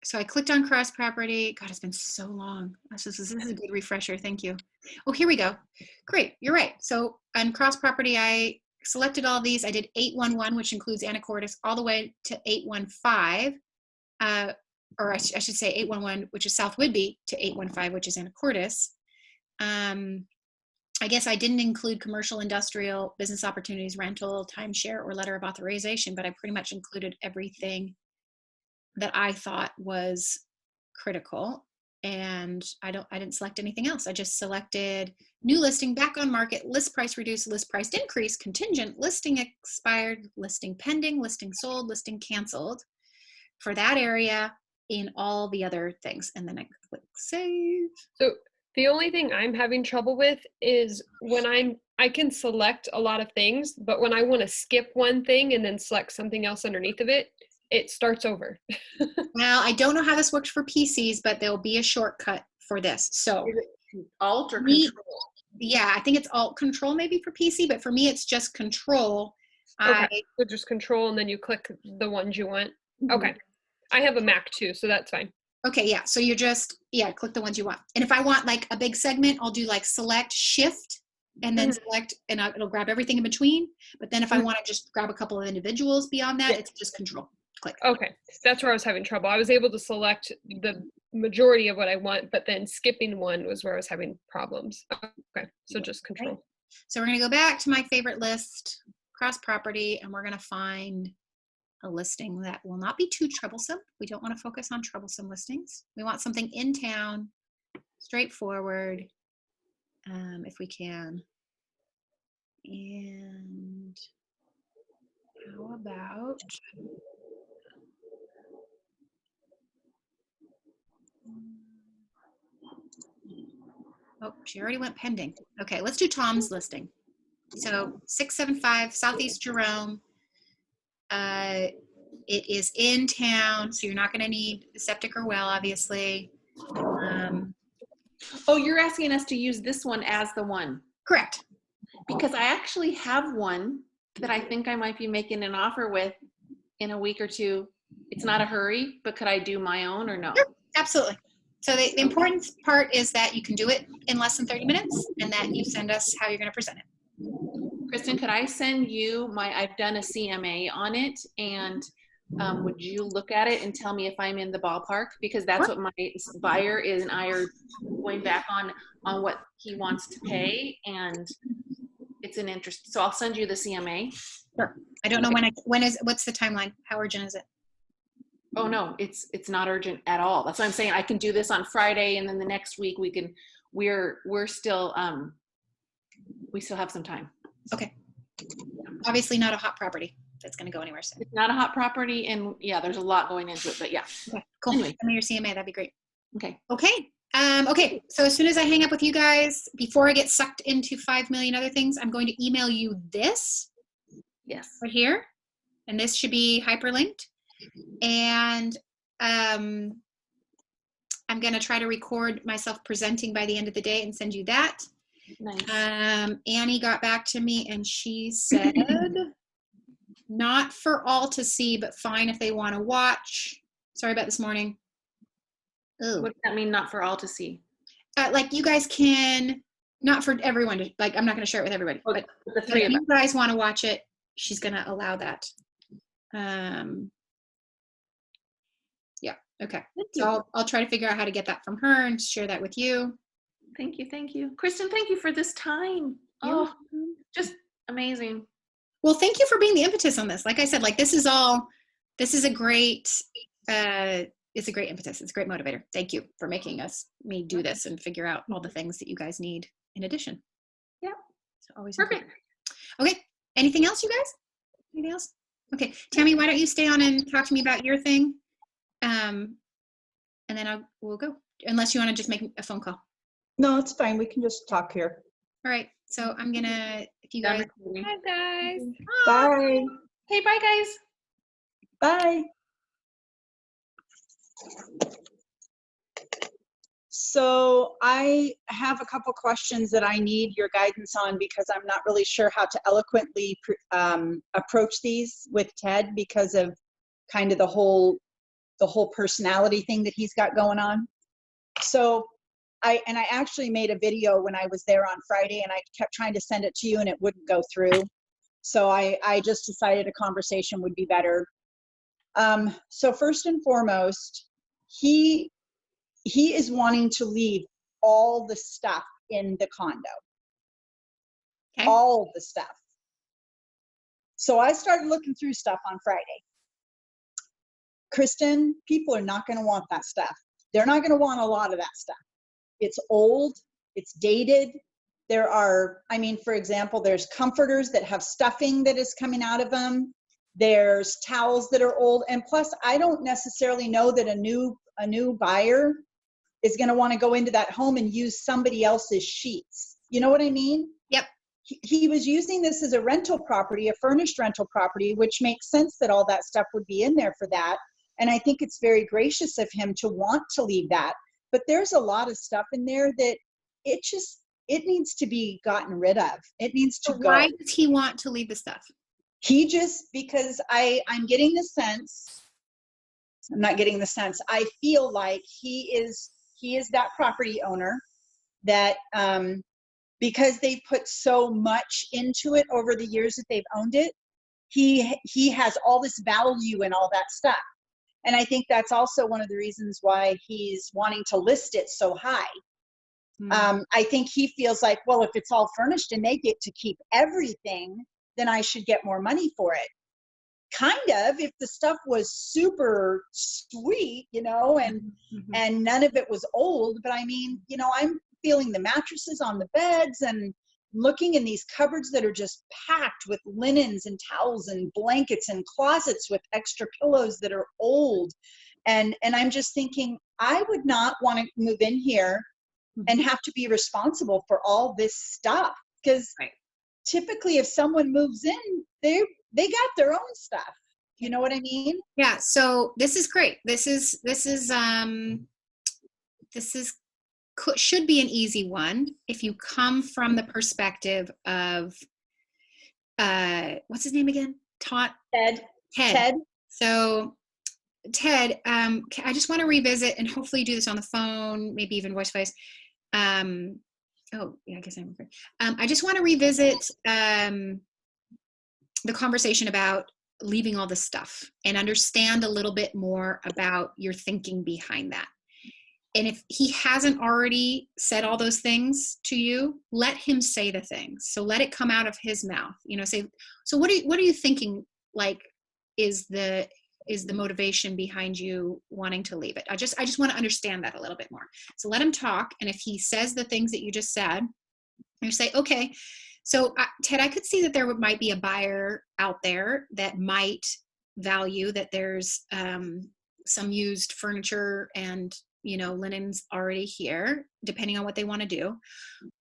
So I clicked on cross property. God, it's been so long. This is a good refresher. Thank you. Oh, here we go. Great. You're right. So on cross property, I selected all these. I did 811, which includes Anacortes, all the way to 815, or I should say 811, which is South Whidbey, to 815, which is Anacortes. I guess I didn't include commercial, industrial, business opportunities, rental, timeshare, or letter of authorization, but I pretty much included everything that I thought was critical. And I didn't select anything else. I just selected new listing, back on market, list price reduced, list price increased, contingent, listing expired, listing pending, listing sold, listing canceled for that area in all the other things. And then I click save. So the only thing I'm having trouble with is when I can select a lot of things, but when I want to skip one thing and then select something else underneath of it, it starts over. Well, I don't know how this works for PCs, but there'll be a shortcut for this. So Alt or control? Yeah, I think it's alt control maybe for PC, but for me, it's just control. Okay, so just control and then you click the ones you want. Okay. I have a Mac too, so that's fine. Okay, yeah. So you just, click the ones you want. And if I want like a big segment, I'll do like select shift and then select, and it'll grab everything in between. But then if I want to just grab a couple of individuals beyond that, it's just control. Click. Okay, that's where I was having trouble. I was able to select the majority of what I want, but then skipping one was where I was having problems. Okay, so just control. Right. So we're going to go back to my favorite list, cross property, and we're going to find a listing that will not be too troublesome. We don't want to focus on troublesome listings. We want something in town, straightforward, if we can. And how about... Oh, she already went pending. Okay, let's do Tom's listing. So 675 Southeast Jerome. It is in town, so you're not going to need a septic or well, obviously. Oh, you're asking us to use this one as the one. Correct. Because I actually have one that I think I might be making an offer with in a week or two. It's not a hurry, but could I do my own or no? Sure, absolutely. So the important part is that you can do it in less than 30 minutes and that you send us how you're going to present it. Kristen, could I send you I've done a CMA on it, and would you look at it and tell me if I'm in the ballpark? Because that's what my buyer is, and I are going back on what he wants to pay, and it's an interest. So I'll send you the CMA. Sure. I don't know what's the timeline? How urgent is it? Oh no, it's not urgent at all. That's what I'm saying. I can do this on Friday, and then the next week we're still we still have some time. Okay. Obviously not a hot property that's going to go anywhere soon. It's not a hot property, and yeah, there's a lot going into it, but yeah. Okay, cool. Anyway. Send me your CMA. That'd be great. Okay. Okay. Okay. So as soon as I hang up with you guys, before I get sucked into 5 million other things, I'm going to email you this. Yes. Right here. And this should be hyperlinked. And I'm going to try to record myself presenting by the end of the day and send you that. Nice. Annie got back to me and she said, not for all to see, but fine if they want to watch. Sorry about this morning. Ooh. What does that mean, not for all to see? Like you guys can, not for everyone to, like, I'm not going to share it with everybody, but The three if of us. you guys want to watch it, she's going to allow that. Yeah. Okay. So I'll try to figure out how to get that from her and share that with you. Thank you. Thank you. Kristen, thank you for this time. Oh, just amazing. Well, thank you for being the impetus on this. Like I said, like this is a great, it's a great impetus. It's a great motivator. Thank you for making me do this and figure out all the things that you guys need in addition. Yeah. So always Perfect. Okay. Anything else, you guys? Anything else? Okay. Tammy, why don't you stay on and talk to me about your thing? And then we'll go. Unless you want to just make a phone call. No, it's fine. We can just talk here. All right. So I'm gonna, if you guys. Hi guys. Bye. Okay, bye guys. Bye. So I have a couple questions that I need your guidance on because I'm not really sure how to eloquently approach these with Ted because of kind of the whole personality thing that he's got going on. So I actually made a video when I was there on Friday, and I kept trying to send it to you and it wouldn't go through. So I just decided a conversation would be better. So first and foremost, he is wanting to leave all the stuff in the condo. Okay. All the stuff. So I started looking through stuff on Friday. Kristen, people are not going to want that stuff. They're not going to want a lot of that stuff. It's old, it's dated. There are, I mean, for example, there's comforters that have stuffing that is coming out of them. There's towels that are old. And plus, I don't necessarily know that a new buyer is going to want to go into that home and use somebody else's sheets. You know what I mean? Yep. He was using this as a rental property, a furnished rental property, which makes sense that all that stuff would be in there for that. And I think it's very gracious of him to want to leave that. But there's a lot of stuff in there that it needs to be gotten rid of. It needs to go. Why does he want to leave the stuff? Because I'm getting the sense, I'm not getting the sense, I feel like he is that property owner that, because they've put so much into it over the years that they've owned it, he has all this value in all that stuff. And I think that's also one of the reasons why he's wanting to list it so high. I think he feels like, well, if it's all furnished and they get to keep everything, then I should get more money for it. Kind of, if the stuff was super sweet, you know, and none of it was old. But I mean, you know, I'm feeling the mattresses on the beds and looking in these cupboards that are just packed with linens and towels and blankets and closets with extra pillows that are old. And I'm just thinking, I would not want to move in here and have to be responsible for all this stuff. Because typically if someone moves in, they got their own stuff. You know what I mean? Yeah. So this is great. This should be an easy one if you come from the perspective of what's his name again? Ted. So Ted, I just want to revisit and hopefully do this on the phone, maybe even voice. Oh yeah, I guess I'm okay. I just want to revisit the conversation about leaving all the stuff, and understand a little bit more about your thinking behind that. And if he hasn't already said all those things to you, let him say the things. So let it come out of his mouth. Say, so what are you thinking, like, is the motivation behind you wanting to leave it? I just want to understand that a little bit more. So let him talk. And if he says the things that you just said, you say, okay, so Ted, I could see that there might be a buyer out there that might value that there's some used furniture and linens already here, depending on what they want to do.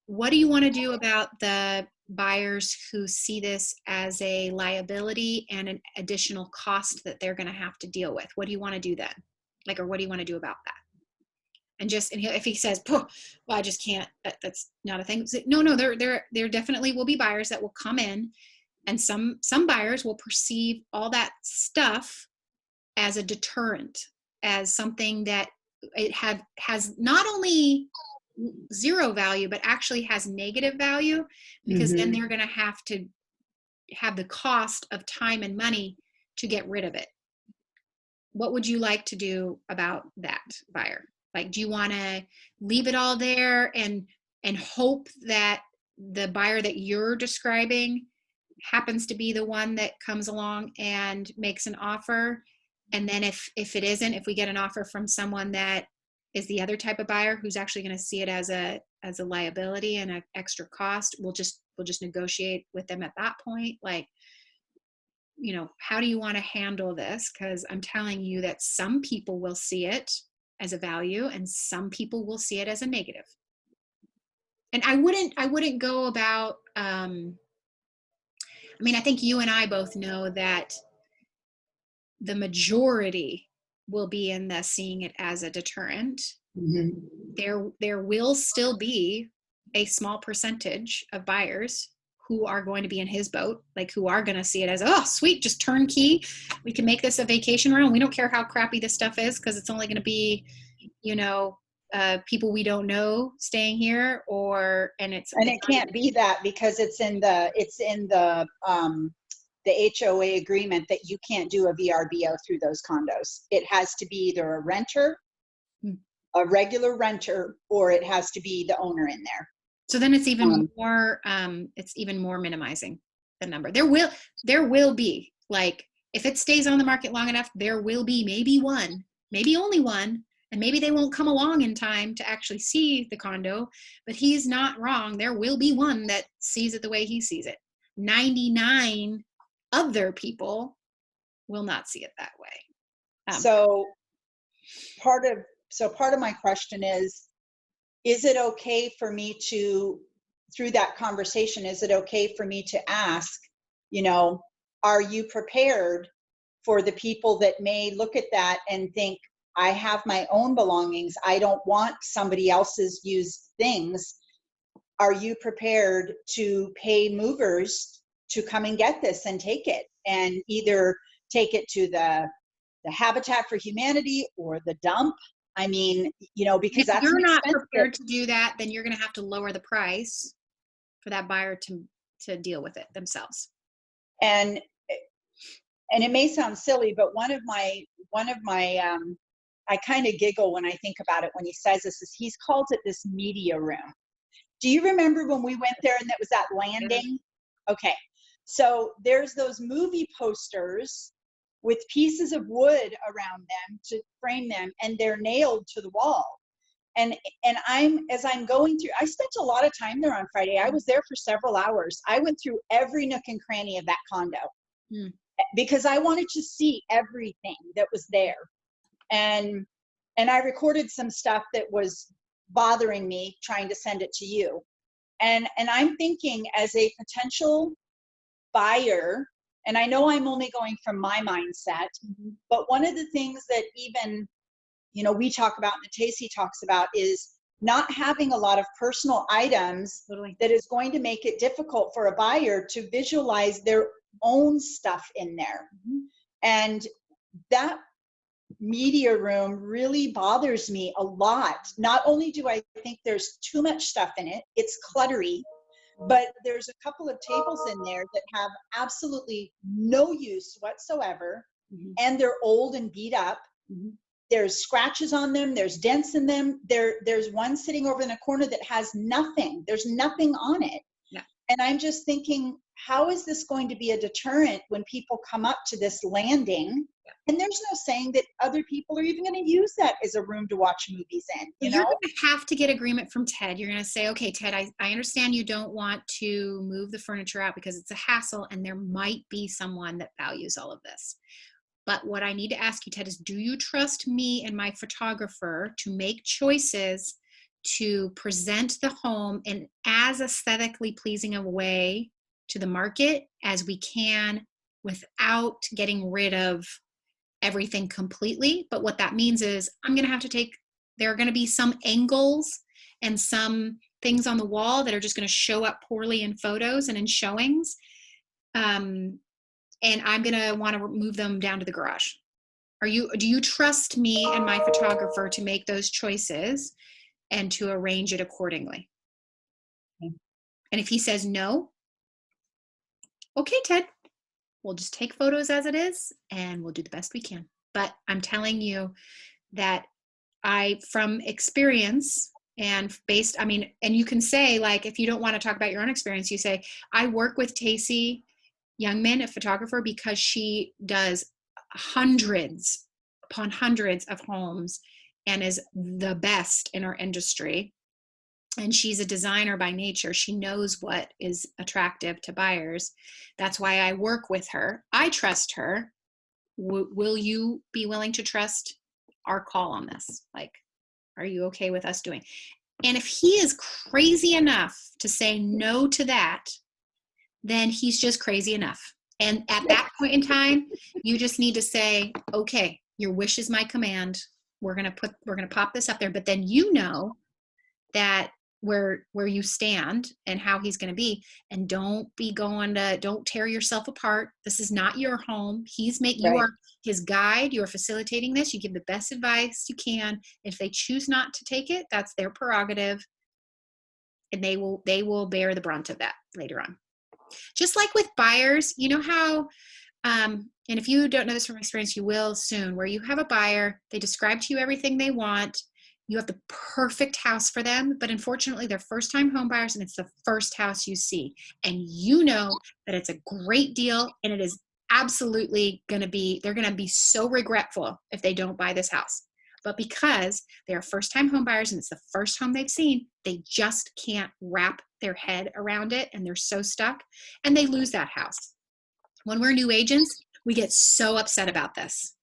What do you want to do about the buyers who see this as a liability and an additional cost that they're going to have to deal with? What do you want to do then? Or what do you want to do about that? And if he says, well, I just can't, that's not a thing. No, there definitely will be buyers that will come in, and some buyers will perceive all that stuff as a deterrent, as something that it has not only zero value, but actually has negative value, because then they're going to have the cost of time and money to get rid of it. What would you like to do about that buyer? Do you want to leave it all there and hope that the buyer that you're describing happens to be the one that comes along and makes an offer? And then if it isn't, if we get an offer from someone that is the other type of buyer who's actually going to see it as a liability and an extra cost, we'll just negotiate with them at that point. How do you want to handle this? Because I'm telling you that some people will see it as a value and some people will see it as a negative. And I wouldn't go about, I think you and I both know that the majority will be in the seeing it as a deterrent. There will still be a small percentage of buyers who are going to be in his boat, who are going to see it as, oh, sweet, just turnkey. We can make this a vacation rental. We don't care how crappy this stuff is, because it's only going to be, people we don't know staying here, and it can't be that, because it's in the HOA agreement that you can't do a VRBO through those condos. It has to be either a renter, a regular renter, or it has to be the owner in there. So then it's even more, minimizing the number. There will be, if it stays on the market long enough, there will be maybe one, maybe only one, and maybe they won't come along in time to actually see the condo, but he's not wrong. There will be one that sees it the way he sees it. 99 other people will not see it that way. So part of my question is it okay for me to, through that conversation, is it okay for me to ask, are you prepared for the people that may look at that and think, I have my own belongings, I don't want somebody else's used things. Are you prepared to pay movers to come and get this and take it, and either take it to the Habitat for Humanity or the dump? Because if you're not prepared to do that, then you're going to have to lower the price for that buyer to deal with it themselves. And it may sound silly, but one of my I kind of giggle when I think about it when he says this, is he's called it this media room. Do you remember when we went there and that was that landing? Okay. So there's those movie posters with pieces of wood around them to frame them, and they're nailed to the wall. And as I'm going through, I spent a lot of time there on Friday. I was there for several hours. I went through every nook and cranny of that condo because I wanted to see everything that was there. And I recorded some stuff that was bothering me, trying to send it to you. And I'm thinking, as a potential buyer, and I know I'm only going from my mindset, but one of the things that even, we talk about and Tacy talks about is not having a lot of personal items that is going to make it difficult for a buyer to visualize their own stuff in there. And that media room really bothers me a lot. Not only do I think there's too much stuff in it, it's cluttery, but there's a couple of tables in there that have absolutely no use whatsoever, and they're old and beat up. There's scratches on them, there's dents in them. There's one sitting over in a corner that has nothing. There's nothing on it. Yeah. And I'm just thinking, how is this going to be a deterrent when people come up to this landing? Yeah. And there's no saying that other people are even going to use that as a room to watch movies in. You're going to have to get agreement from Ted. You're going to say, okay, Ted, I understand you don't want to move the furniture out because it's a hassle, and there might be someone that values all of this. But what I need to ask you, Ted, is do you trust me and my photographer to make choices to present the home in as aesthetically pleasing a way to the market as we can without getting rid of everything completely? But what that means is I'm going to have to there are going to be some angles and some things on the wall that are just going to show up poorly in photos and in showings. And I'm going to want to move them down to the garage. Do you trust me and my photographer to make those choices and to arrange it accordingly? Okay. And if he says no, okay, Ted, we'll just take photos as it is and we'll do the best we can. But I'm telling you that from experience and and you can say, like, if you don't want to talk about your own experience, you say, I work with Tacey Youngman, a photographer, because she does hundreds upon hundreds of homes and is the best in her industry. And she's a designer by nature. She knows what is attractive to buyers. That's why I work with her. I trust her. Will you be willing to trust our call on this? Like, are you okay with us doing? And if he is crazy enough to say no to that, then he's just crazy enough. And at that point in time, you just need to say, okay, your wish is my command. We're going to pop this up there. But then you know that where you stand and how he's going to be, and don't tear yourself apart. This is not your home. You are his guide. You are facilitating this. You give the best advice you can. If they choose not to take it, that's their prerogative. And they will bear the brunt of that later on. Just like with buyers, you know how, and if you don't know this from experience, you will soon, where you have a buyer, they describe to you everything they want, you have the perfect house for them, but unfortunately they're first-time home buyers and it's the first house you see. And you know that it's a great deal and it is absolutely they're going to be so regretful if they don't buy this house. But because they're first-time home buyers and it's the first home they've seen, they just can't wrap their head around it and they're so stuck and they lose that house. When we're new agents, we get so upset about this.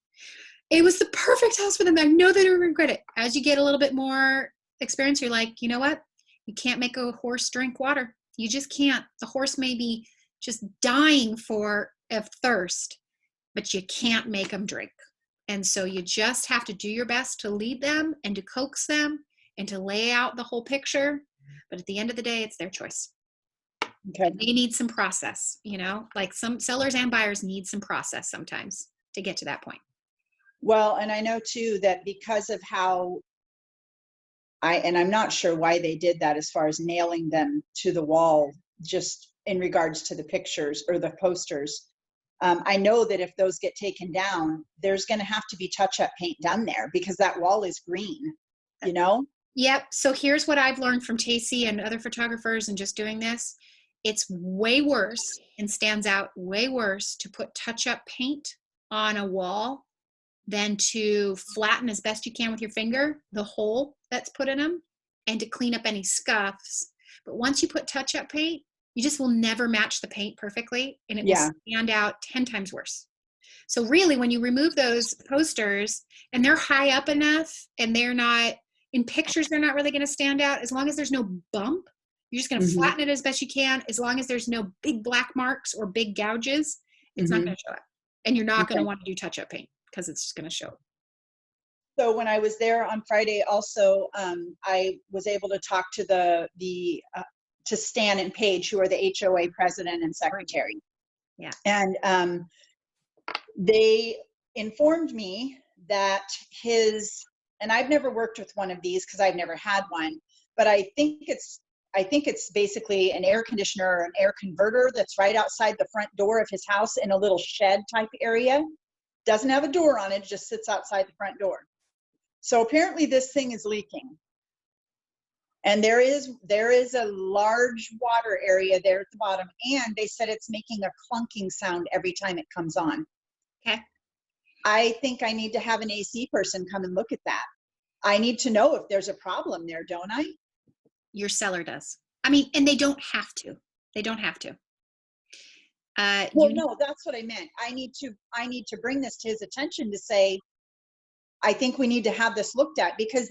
It was the perfect house for them. I know they don't regret it. As you get a little bit more experience, you're like, you know what? You can't make a horse drink water. You just can't. The horse may be just dying of thirst, but you can't make them drink. And so you just have to do your best to lead them and to coax them and to lay out the whole picture. But at the end of the day, it's their choice. Okay. They need some process, like some sellers and buyers need some process sometimes to get to that point. Well, and I know too that because of how I'm not sure why they did that as far as nailing them to the wall, just in regards to the pictures or the posters. I know that if those get taken down, there's going to have to be touch-up paint done there because that wall is green, Yep. So here's what I've learned from Tacey and other photographers and just doing this. It's way worse and stands out way worse to put touch-up paint on a wall than to flatten as best you can with your finger the hole that's put in them and to clean up any scuffs. But once you put touch-up paint, you just will never match the paint perfectly and it will stand out 10 times worse. So really, when you remove those posters and they're high up enough and they're not, in pictures, they're not really going to stand out. As long as there's no bump, you're just going to flatten it as best you can. As long as there's no big black marks or big gouges, it's not going to show up. And you're not going to want to do touch-up paint because it's just going to show. So when I was there on Friday, also, I was able to talk to to Stan and Paige, who are the HOA president and secretary. Yeah. And they informed me that and I've never worked with one of these because I've never had one, but I think it's I think it's basically an air conditioner or an air converter that's right outside the front door of his house in a little shed type area. Doesn't have a door on it, just sits outside the front door. So apparently this thing is leaking. And there is a large water area there at the bottom, and they said it's making a clunking sound every time it comes on. Okay. I think I need to have an AC person come and look at that. I need to know if there's a problem there, don't I? Your seller does. I mean, and they don't have to. They don't have to. Well, no, that's what I meant. I need to bring this to his attention to say, I think we need to have this looked at, because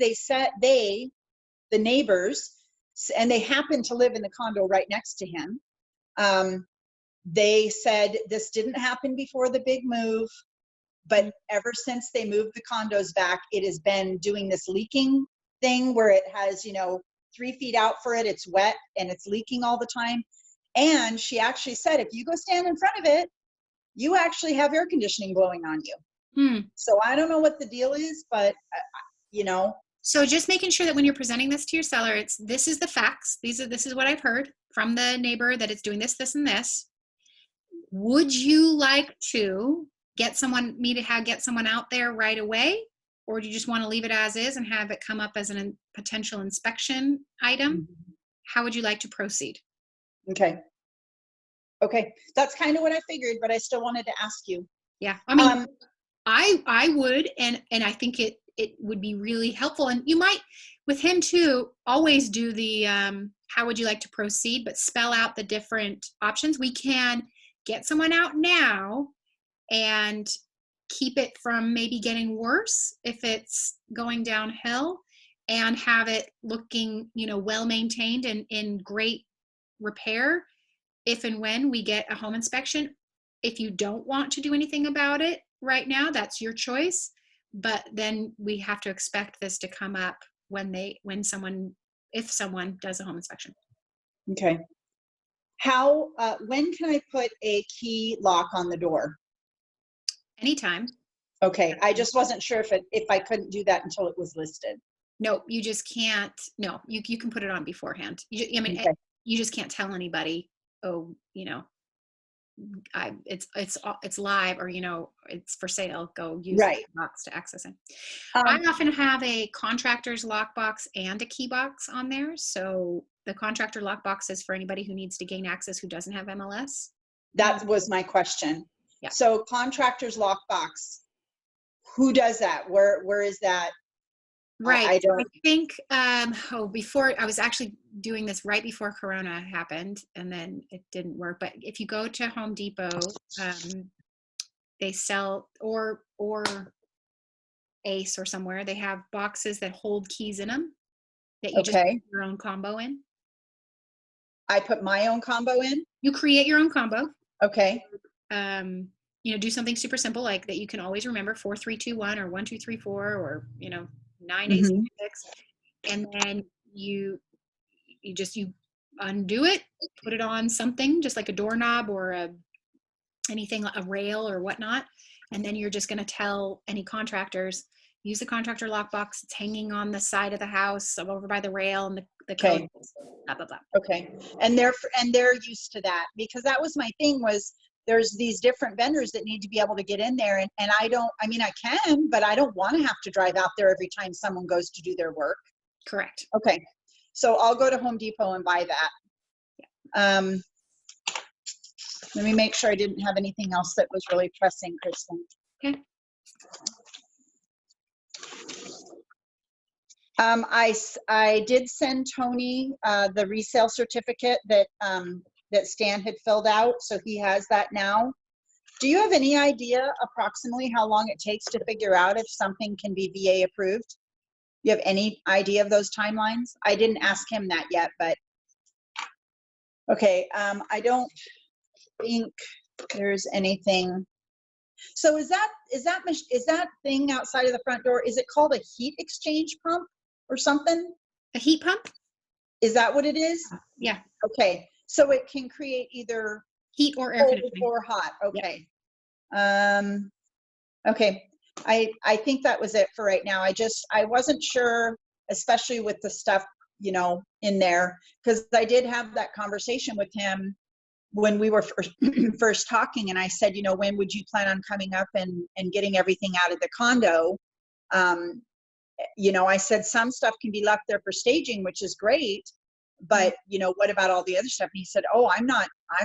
the neighbors, and they happen to live in the condo right next to him. They said this didn't happen before the big move, but ever since they moved the condos back, it has been doing this leaking thing where it has, 3 feet out for it, it's wet and it's leaking all the time. And she actually said, if you go stand in front of it, you actually have air conditioning blowing on you. So I don't know what the deal is, but So just making sure that when you're presenting this to your seller, this is the facts. This is what I've heard from the neighbor, that it's doing this, this, and this. Would you like to get someone out there right away? Or do you just want to leave it as is and have it come up as a potential inspection item? How would you like to proceed? Okay. That's kind of what I figured, but I still wanted to ask you. Yeah. I mean, I would, and I think it would be really helpful. And you might, with him too, always do the, how would you like to proceed, but spell out the different options. We can get someone out now and keep it from maybe getting worse if it's going downhill, and have it looking, well maintained and in great repair if and when we get a home inspection. If you don't want to do anything about it right now, that's your choice. But then we have to expect this to come up if someone does a home inspection. Okay. When can I put a key lock on the door? Anytime. Okay. I just wasn't sure if I couldn't do that until it was listed. No, you just can't. No, you can put it on beforehand. Okay. You just can't tell anybody, oh, it's live, or it's for sale, go use the box to access it. I often have a contractor's lockbox and a key box on there. So the contractor lockbox is for anybody who needs to gain access who doesn't have MLS. That was my question. Yeah. So contractor's lockbox, who does that? Where is that? Right. I don't. I think, before, I was actually doing this right before Corona happened, and then it didn't work. But if you go to Home Depot, they sell, or Ace or somewhere, they have boxes that hold keys in them that you just put your own combo in. I put my own combo in? You create your own combo. Okay. Do something super simple, like that you can always remember, 4321 or 1234, or 9866, and then you undo it, put it on something just like a doorknob or a rail or whatnot, and then you're just going to tell any contractors, use the contractor lockbox. It's hanging on the side of the house over by the rail, and the code, blah blah blah. Okay, and they're used to that, because that was my thing, was there's these different vendors that need to be able to get in there, and I can, but I don't want to have to drive out there every time someone goes to do their work. Correct. Okay, so I'll go to Home Depot and buy that. Yeah. Let me make sure I didn't have anything else that was really pressing, Kristen. Okay. I did send Tony the resale certificate that Stan had filled out, so he has that now. Do you have any idea approximately how long it takes to figure out if something can be VA approved? You have any idea of those timelines? I didn't ask him that yet, but okay. I don't think there's anything. So is that thing outside of the front door, is it called a heat exchange pump or something? A heat pump? Is that what it is? Yeah. Okay. So it can create either heat or air conditioning or hot. Okay. Yep. Okay. I think that was it for right now. I wasn't sure, especially with the stuff you know, in there, because I did have that conversation with him when we were first talking, and I said, you know, when would you plan on coming up and getting everything out of the condo? You know, I said some stuff can be left there for staging, which is great, but you know, what about all the other stuff? And he said, oh, I'm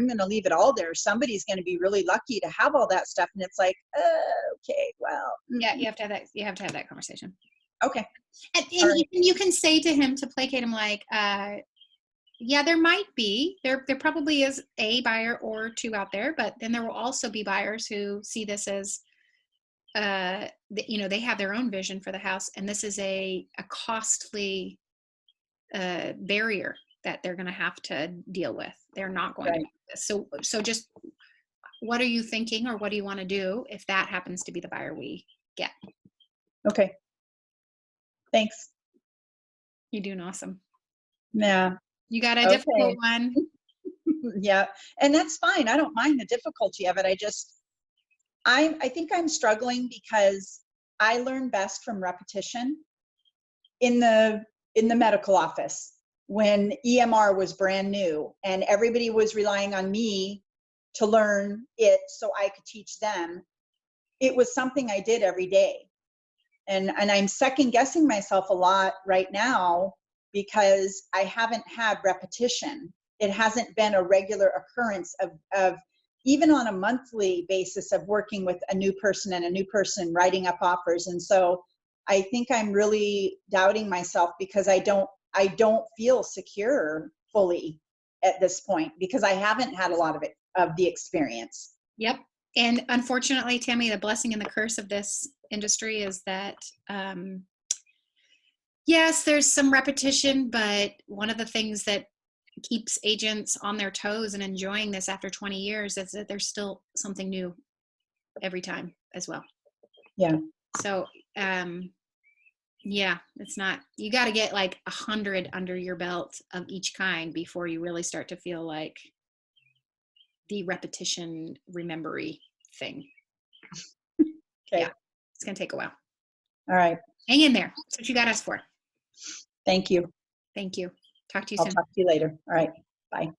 going to leave it all there. Somebody's going to be really lucky to have all that stuff. And it's like, okay, well, Yeah, you have to have that. You have to have that conversation. okay. And All right. you can say to him, to placate him, like, yeah, there might be, there probably is a buyer or two out there, but then there will also be buyers who see this as, you know, they have their own vision for the house, and this is a costly barrier that they're going to have to deal with. They're not going to do this. So just, what are you thinking, or what do you want to do if that happens to be the buyer we get? Okay. Thanks. You're doing awesome. Yeah. You got a difficult one. Yeah. And that's fine. I don't mind the difficulty of it. I think I'm struggling because I learn best from repetition in the medical office when EMR was brand new and everybody was relying on me to learn it so I could teach them. It was something I did every day. And I'm second guessing myself a lot right now because I haven't had repetition. It hasn't been a regular occurrence of even on a monthly basis of working with a new person and a new person writing up offers. And so I think I'm really doubting myself because I don't feel secure fully at this point because I haven't had a lot of the experience. Yep. And unfortunately, Tammy, the blessing and the curse of this industry is that, yes, there's some repetition, but one of the things that keeps agents on their toes and enjoying this after 20 years is that there's still something new every time as well. Yeah. So, yeah, it's not, you got to get like 100 under your belt of each kind before you really start to feel like the repetition remembery thing. Okay. Yeah, it's going to take a while. All right. Hang in there. That's what you got us for. Thank you. Thank you. Talk to you I'll soon. talk to you later. All right. Bye.